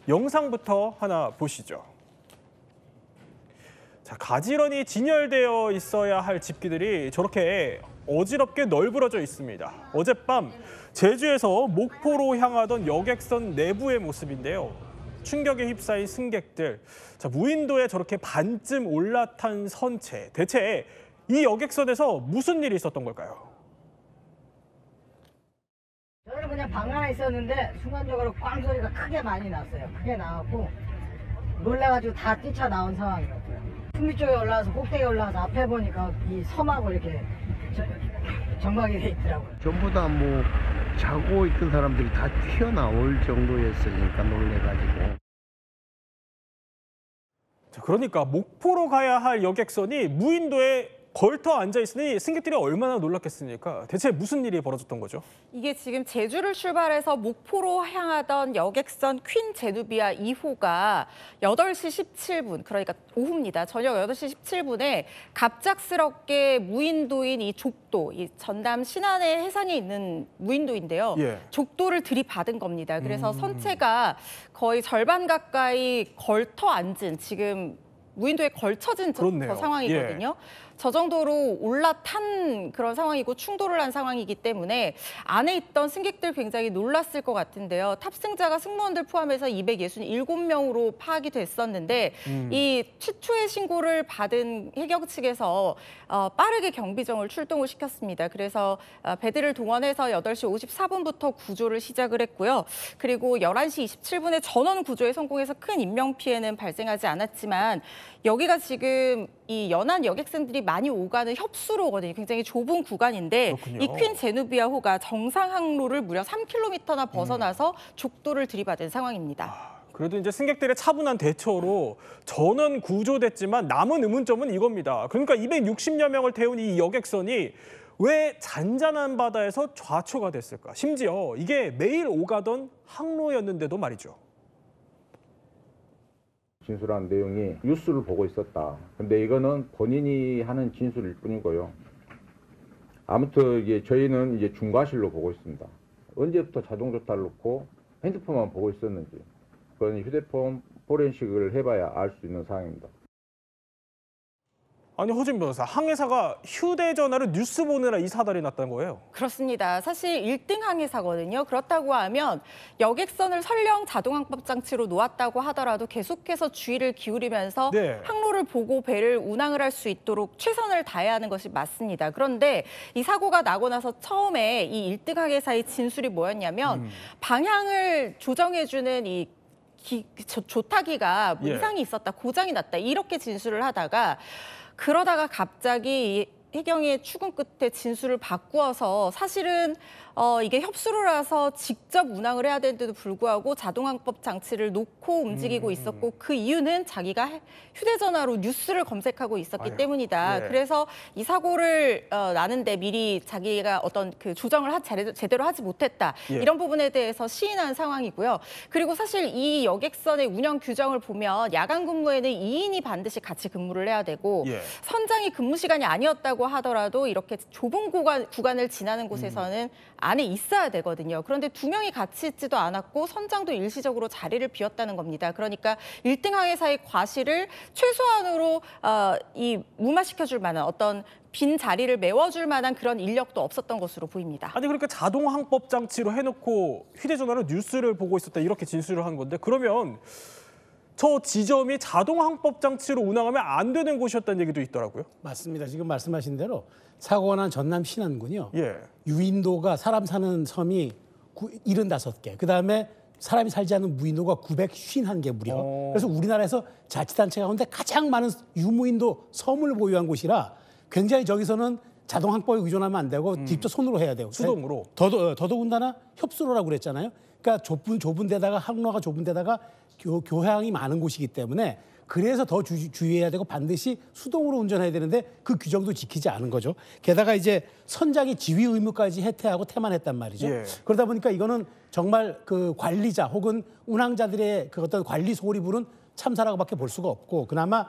영상부터 하나 보시죠. 자, 가지런히 진열되어 있어야 할 집기들이 저렇게 어지럽게 널브러져 있습니다. 어젯밤 제주에서 목포로 향하던 여객선 내부의 모습인데요. 충격에 휩싸인 승객들. 자, 무인도에 저렇게 반쯤 올라탄 선체. 대체 이 여객선에서 무슨 일이 있었던 걸까요? 저는 그냥 방 안에 있었는데 순간적으로 꽝 소리가 크게 많이 났어요. 크게 나왔고 놀라가지고 다 뛰쳐나온 상황이었어요. 승미 쪽에 올라와서 꼭대기에 올라와서 앞에 보니까 이 섬하고 이렇게 정박이 돼 있더라고요. 전부 다 뭐 자고 있던 사람들이 다 튀어나올 정도였으니까 놀래가지고. 자, 그러니까 목포로 가야 할 여객선이 무인도에 걸터 앉아있으니 승객들이 얼마나 놀랐겠습니까? 대체 무슨 일이 벌어졌던 거죠? 이게 지금 제주를 출발해서 목포로 향하던 여객선 퀸 제누비아 2호가 8시 17분, 그러니까 오후입니다. 저녁 8시 17분에 갑작스럽게 무인도인 이 족도, 이 전남 신안의 해상에 있는 무인도인데요. 예. 족도를 들이받은 겁니다. 그래서 선체가 거의 절반 가까이 걸터 앉은, 지금 무인도에 걸쳐진 상황이거든요. 예. 저 정도로 올라탄 그런 상황이고 충돌을 한 상황이기 때문에 안에 있던 승객들 굉장히 놀랐을 것 같은데요. 탑승자가 승무원들 포함해서 267명으로 파악이 됐었는데 이 최초의 신고를 받은 해경 측에서 빠르게 경비정을 출동을 시켰습니다. 그래서 배들을 동원해서 8시 54분부터 구조를 시작을 했고요. 그리고 11시 27분에 전원 구조에 성공해서 큰 인명피해는 발생하지 않았지만 여기가 지금 이 연안 여객선들이 많이 오가는 협수로거든요. 굉장히 좁은 구간인데 그렇군요. 이 퀸 제누비아호가 정상 항로를 무려 3km나 벗어나서 족도를 들이받은 상황입니다. 그래도 이제 승객들의 차분한 대처로 전원 구조됐지만 남은 의문점은 이겁니다. 그러니까 260여 명을 태운 이 여객선이 왜 잔잔한 바다에서 좌초가 됐을까? 심지어 이게 매일 오가던 항로였는데도 말이죠. 진술한 내용이 뉴스를 보고 있었다. 근데 이거는 본인이 하는 진술일 뿐이고요. 아무튼 이게 저희는 이제 중과실로 보고 있습니다. 언제부터 자동 조타를 놓고 핸드폰만 보고 있었는지 그건 휴대폰 포렌식을 해봐야 알 수 있는 사항입니다. 아니, 허준 변호사, 항해사가 휴대전화로 뉴스 보느라 이 사달이 났다는 거예요? 그렇습니다. 사실 1등 항해사거든요. 그렇다고 하면 여객선을 설령 자동항법 장치로 놓았다고 하더라도 계속해서 주의를 기울이면서 네. 항로를 보고 배를 운항을 할 수 있도록 최선을 다해야 하는 것이 맞습니다. 그런데 이 사고가 나고 나서 처음에 이 1등 항해사의 진술이 뭐였냐면 방향을 조정해주는 이 조타기가 이상이 있었다, 고장이 났다, 이렇게 진술을 하다가 그러다가 갑자기 해경의 추궁 끝에 진술을 바꾸어서 사실은 이게 협수로라서 직접 운항을 해야 되는데도 불구하고 자동항법 장치를 놓고 움직이고 있었고 그 이유는 자기가 휴대전화로 뉴스를 검색하고 있었기 때문이다. 예. 그래서 이 사고를 나는데 미리 자기가 어떤 그 조정을 제대로 하지 못했다. 예. 이런 부분에 대해서 시인한 상황이고요. 그리고 사실 이 여객선의 운영 규정을 보면 야간 근무에는 2인이 반드시 같이 근무를 해야 되고 예. 선장이 근무 시간이 아니었다고 하더라도 이렇게 좁은 구간을 지나는 곳에서는 안에 있어야 되거든요. 그런데 2명이 같이 있지도 않았고 선장도 일시적으로 자리를 비웠다는 겁니다. 그러니까 1등 항해사의 과실을 최소한으로 무마시켜줄 만한 어떤 빈 자리를 메워줄 만한 그런 인력도 없었던 것으로 보입니다. 아니, 그러니까 자동항법 장치로 해놓고 휴대전화로 뉴스를 보고 있었다 이렇게 진술을 한 건데 그러면 저 지점이 자동항법 장치로 운항하면 안 되는 곳이었다는 얘기도 있더라고요. 맞습니다. 지금 말씀하신 대로 사고가 난 전남 신안군요. 예. 유인도가 사람 사는 섬이 75개. 그다음에 사람이 살지 않는 무인도가 951개 무려. 그래서 우리나라에서 자치단체 가운데 가장 많은 유무인도 섬을 보유한 곳이라 굉장히 저기서는 자동항법에 의존하면 안 되고 직접 손으로 해야 되고. 수동으로. 더더군다나 협수로라고 그랬잖아요. 그러니까 좁은 데다가 항로가 좁은 데다가 교향이 많은 곳이기 때문에 그래서 더 주의해야 되고 반드시 수동으로 운전해야 되는데 그 규정도 지키지 않은 거죠. 게다가 이제 선장이 지휘 의무까지 해태하고 태만했단 말이죠. 예. 그러다 보니까 이거는 정말 그 관리자 혹은 운항자들의 그 어떤 관리 소홀히 부른 참사라고밖에 볼 수가 없고 그나마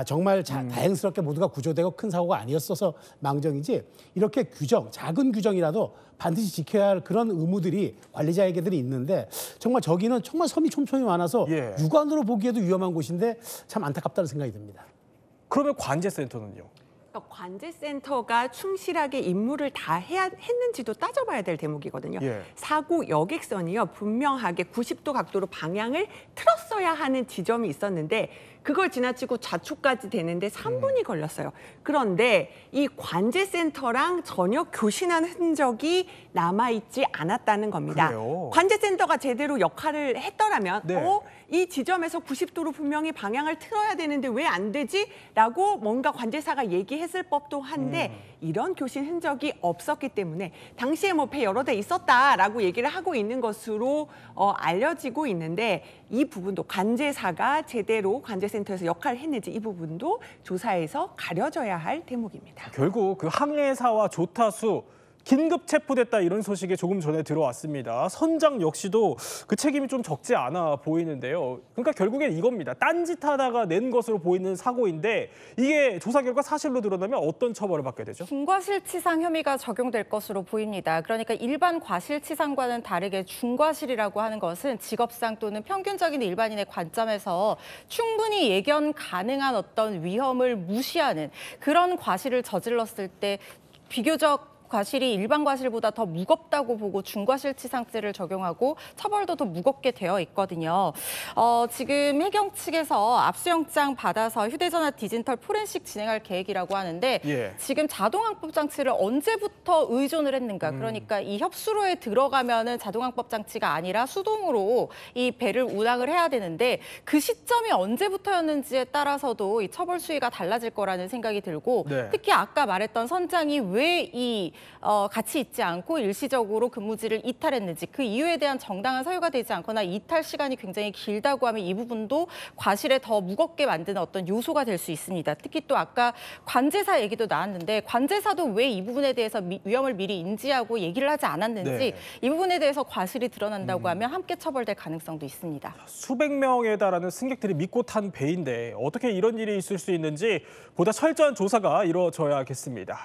정말 다행스럽게 모두가 구조되고 큰 사고가 아니었어서 망정이지 이렇게 작은 규정이라도 반드시 지켜야 할 그런 의무들이 관리자에게들이 있는데 정말 저기는 정말 섬이 촘촘히 많아서 예. 육안으로 보기에도 위험한 곳인데 참 안타깝다는 생각이 듭니다. 그러면 관제센터는요? 관제센터가 충실하게 임무를 다 했는지도 따져봐야 될 대목이거든요. 예. 사고 여객선이요. 분명하게 90도 각도로 방향을 틀었어야 하는 지점이 있었는데 그걸 지나치고 좌초까지 되는데 3분이 걸렸어요. 그런데 이 관제센터랑 전혀 교신한 흔적이 남아있지 않았다는 겁니다. 그래요? 관제센터가 제대로 역할을 했더라면 네. 이 지점에서 90도로 분명히 방향을 틀어야 되는데 왜 안 되지? 라고 뭔가 관제사가 얘기했을 법도 한데 이런 교신 흔적이 없었기 때문에 당시에 뭐 배 여러 대 있었다라고 얘기를 하고 있는 것으로 알려지고 있는데 이 부분도 관제사가 제대로 관제센터에서 역할을 했는지 이 부분도 조사에서 가려져야 할 대목입니다. 결국 그 항해사와 조타수 긴급 체포됐다 이런 소식이 조금 전에 들어왔습니다. 선장 역시도 그 책임이 좀 적지 않아 보이는데요. 그러니까 결국엔 이겁니다. 딴짓하다가 낸 것으로 보이는 사고인데 이게 조사 결과 사실로 드러나면 어떤 처벌을 받게 되죠? 중과실치상 혐의가 적용될 것으로 보입니다. 그러니까 일반 과실치상과는 다르게 중과실이라고 하는 것은 직업상 또는 평균적인 일반인의 관점에서 충분히 예견 가능한 어떤 위험을 무시하는 그런 과실을 저질렀을 때 비교적 과실이 일반 과실보다 더 무겁다고 보고 중과실치상죄를 적용하고 처벌도 더 무겁게 되어 있거든요. 지금 해경 측에서 압수영장 받아서 휴대전화 디지털 포렌식 진행할 계획이라고 하는데 예. 지금 자동항법 장치를 언제부터 의존을 했는가? 그러니까 이 협수로에 들어가면은 자동항법 장치가 아니라 수동으로 이 배를 운항을 해야 되는데 그 시점이 언제부터였는지에 따라서도 이 처벌 수위가 달라질 거라는 생각이 들고 네. 특히 아까 말했던 선장이 왜 이 같이 있지 않고 일시적으로 근무지를 이탈했는지 그 이유에 대한 정당한 사유가 되지 않거나 이탈 시간이 굉장히 길다고 하면 이 부분도 과실에 더 무겁게 만드는 어떤 요소가 될 수 있습니다. 특히 또 아까 관제사 얘기도 나왔는데 관제사도 왜 이 부분에 대해서 위험을 미리 인지하고 얘기를 하지 않았는지 네. 이 부분에 대해서 과실이 드러난다고 하면 함께 처벌될 가능성도 있습니다. 수백 명에 달하는 승객들이 믿고 탄 배인데 어떻게 이런 일이 있을 수 있는지 보다 철저한 조사가 이루어져야겠습니다.